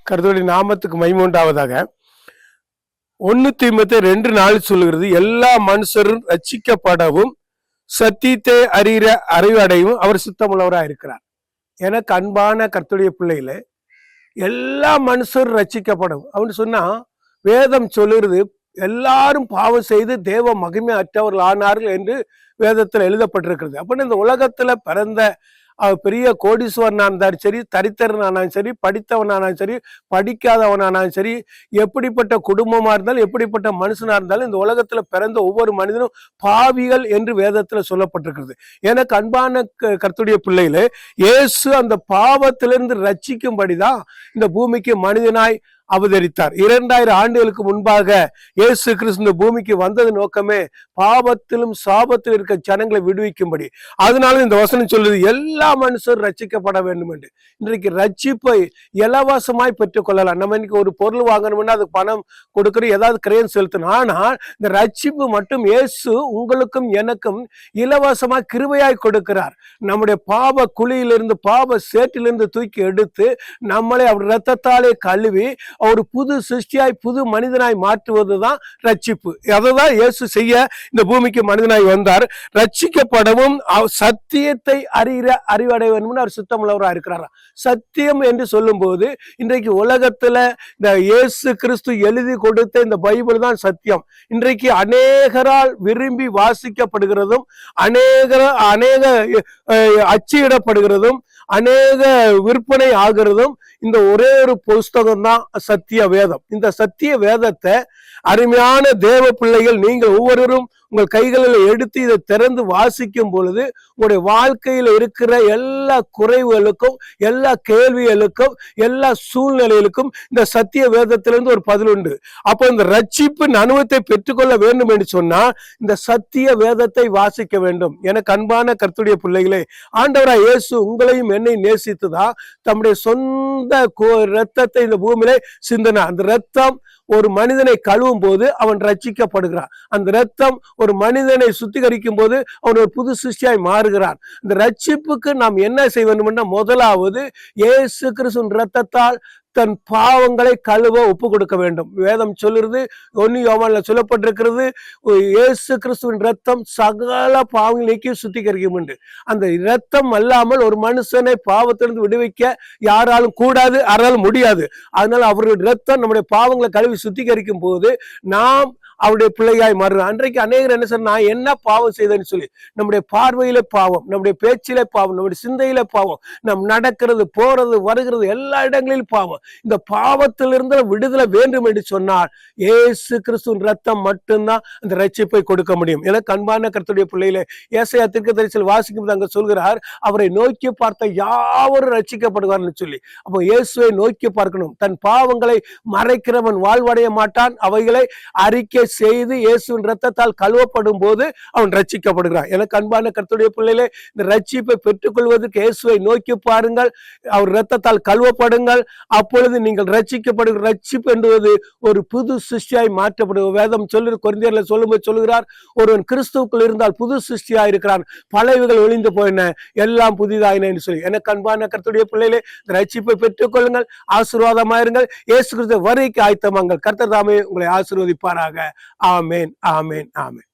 கர்த்தருடைய நாமத்துக்கு மகிமை உண்டாவதாக. 1 தீமோத்தேயு 2:4 சொல்லுகிறது, எல்லா மனுஷரும் ரட்சிக்கப்படவும் சத்தியத்தை அறிகிற அறிவடையும் அவர் சித்தமுள்ளவராக இருக்கிறார். எனக்கு அன்பான கர்த்தருடைய பிள்ளைகளே, எல்லா மனுஷரும் ரட்சிக்கப்படவும் அப்படின்னு சொன்னா வேதம் சொல்லுறது எல்லாரும் பாவம் செய்து தேவ மகிமை அற்றவர்கள் ஆனார்கள் என்று வேதத்தில் எழுதப்பட்டிருக்கிறது. அப்படின்னு இந்த உலகத்துல பிறந்த பெரிய கோடீஸ்வரனா இருந்தாலும் சரி, தரித்திரனானாலும் சரி, படித்தவனானாலும் சரி, படிக்காதவனானாலும் சரி, எப்படிப்பட்ட குடும்பமா இருந்தாலும் எப்படிப்பட்ட மனுஷனா இருந்தாலும் இந்த உலகத்துல பிறந்த ஒவ்வொரு மனிதனும் பாவிகள் என்று வேதத்துல சொல்லப்பட்டிருக்கிறது. எனக்கு அன்பான கர்த்தருடைய பிள்ளைகளே, இயேசு அந்த பாவத்திலிருந்து ரட்சிக்கும்படிதான் இந்த பூமிக்கு மனிதனாய் அவதரித்தார். 2000 ஆண்டுகளுக்கு முன்பாக இயேசு கிறிஸ்து இந்த பூமிக்கு வந்தது நோக்கமே பாவத்திலும் சாபத்திலும் இருக்க ஜனங்களை விடுவிக்கும்படி. அதனால இந்த வசனம் சொல்லுது, எல்லா மனுஷரும் ரட்சிக்கப்பட வேண்டும் என்று. இன்றைக்கு ரட்சிப்பை இலவசமாய் பெற்றுக் கொள்ளலாம். நம்ம இன்னைக்கு ஒரு பொருள் வாங்கணும்னா அதுக்கு பணம் கொடுக்கணும், ஏதாவது கிரயம் செலுத்தணும். ஆனால் இந்த ரட்சிப்பு மட்டும் இயேசு உங்களுக்கும் எனக்கும் இலவசமாய் கிருபையாய் கொடுக்கிறார். நம்முடைய பாவ குழியிலிருந்து, பாவ சேற்றிலிருந்து தூக்கி எடுத்து நம்மளை அவர் இரத்தத்தாலே கழுவி ஒரு புது சிருஷ்டியாய் புது மனிதனாய் மாற்றுவதுதான் ரட்சிப்பு. அதைதான் இயேசு செய்ய இந்த பூமிக்கு மனிதனாய் வந்தார். ரட்சிக்கப்படவும் சத்தியத்தை அறிகிற அறிவடைய வேண்டும் அவர் சித்தமுள்ளவராக இருக்கிறாரா. சத்தியம் என்று சொல்லும் போது இன்றைக்கு உலகத்துல இந்த இயேசு கிறிஸ்து எழுதி கொடுத்த இந்த பைபிள் தான் சத்தியம். இன்றைக்கு அநேகரால் விரும்பி வாசிக்கப்படுகிறதும் அநேக அச்சிடப்படுகிறதும் அநேக விற்பனை ஆகிறதும் இந்த ஒரே ஒரு புஸ்தகம் தான் சத்திய வேதம். இந்த சத்திய வேதத்தை அருமையான தேவ பிள்ளைகள் நீங்கள் ஒவ்வொருவரும் உங்கள் கைகளில் எடுத்து இதை திறந்து வாசிக்கும் பொழுது உங்களுடைய வாழ்க்கையில் இருக்கிற எல்லா குறைவுகளுக்கும், எல்லா கேள்விகளுக்கும், எல்லா சூழ்நிலைகளுக்கும் இந்த சத்திய வேதத்திலிருந்து ஒரு பதில் உண்டு. அப்போ இந்த ரட்சிப்பின் அனுபவத்தை பெற்றுக்கொள்ள வேண்டும் என்று சொன்னா இந்த சத்திய வேதத்தை வாசிக்க வேண்டும். எனக்கு அன்பான கர்த்தருடைய பிள்ளைகளே, ஆண்டவராய் இயேசு உங்களையும் என்னை நேசித்துதான் தம்முடைய சொந்த இரத்தத்தை இந்த பூமியிலே சிந்தினார். அந்த இரத்தம் ஒரு மனிதனை கழுவும் போது அவன் ரட்சிக்கப்படுகிறான். அந்த இரத்தம் ஒரு மனிதனை சுத்திகரிக்கும் போது அவன் ஒரு புது சிருஷ்டியாய் மாறுகிறான். இந்த ரட்சிப்புக்கு நாம் என்ன செய்ய வேண்டும்? முதலாவது இயேசு கிறிஸ்துவின் இரத்தத்தால் தன் பாவங்களை கழுவ ஒப்பு கொடுக்க வேண்டும். வேதம் சொல்லுறது 1 யோவான்ல சொல்லப்பட்டிருக்கிறது, இயேசு கிறிஸ்துவின் இரத்தம் சகல பாவங்களை நீக்கி சுத்திகரிக்கும் என்று. அந்த இரத்தம் அல்லாமல் ஒரு மனுஷனை பாவத்திலிருந்து விடுவிக்க யாராலும் கூடாது, யாராலும் முடியாது. அதனால அவருடைய இரத்தம் நம்முடைய பாவங்களை கழுவி சுத்திகரிக்கும் போது நாம் அவருடைய பிள்ளையாய் மாறுகிறோம். அன்றைக்கு அநேகர் என்ன சொன்னா, நான் என்ன பாவம் செய்தேன்னு சொல்லி, நம்முடைய பார்வையில பாவம், நம்முடைய பேச்சில பாவம், நம்முடைய சிந்தையில பாவம், நம் நடக்கிறது போறது வருகிறது எல்லா இடங்களிலும் பாவம். இந்த பாவத்திலிருந்து விடுதலை வேண்டும் என்று சொன்னால் இயேசு கிறிஸ்துவின் ரத்தம் மட்டும்தான் அந்த ரட்சிப்பை கொடுக்க முடியும். எனக்கு அன்பான கர்த்தருடைய பிள்ளையிலே, ஏசாயா தீர்க்கதரிசியில் வாசிக்கும் அங்க சொல்கிறார், அவரை நோக்கி பார்த்த யாவரும் ரட்சிக்கப்படுவார்னு சொல்லி. அப்போ இயேசுவை நோக்கி பார்க்கணும். தன் பாவங்களை மறைக்கிறவன் வாழ்வடைய மாட்டான். அவைகளை அறிக்கை செய்து இயேசுவின் இரத்தத்தால் கழுவப்படும் போது அவன் ரட்சிக்கப்படுகிறான். எனக்கு அன்பான கர்த்தருடைய பிள்ளைகளே, இந்த ரட்சிப்பை பெற்றுக் கொள்வதற்கு இயேசுவை நோக்கி பாருங்கள், அவர் இரத்தத்தால் கழுவப்படுங்கள். அப்பொழுது நீங்கள் ரட்சிக்கப்படுகிற ரட்சிப்பு என்பது ஒரு புது சிருஷ்டியாய் மாற்றப்படுகிற. வேதம் சொல்லு கொரிந்தியர்ல சொல்லும்போது சொல்லுகிறார், ஒருவன் கிறிஸ்துவுக்குள் இருந்தால் புது சிருஷ்டியாய் இருக்கிறான், பழையவைகள் ஒளிந்து போயின, எல்லாம் புதிதாயின என்று சொல்லி. எனக்கு அன்பான கர்த்தருடைய பிள்ளைகளே, இந்த ரட்சிப்பை பெற்றுக் கொள்ளுங்கள், ஆசீர்வாதமாயிருங்கள். இயேசு கிறிஸ்து வருகைக்கு ஆயத்தமாங்கள். கர்த்தர் தாமே உங்களை ஆசீர்வதிப்பாராக. ஆமேன், ஆமேன், ஆமேன்.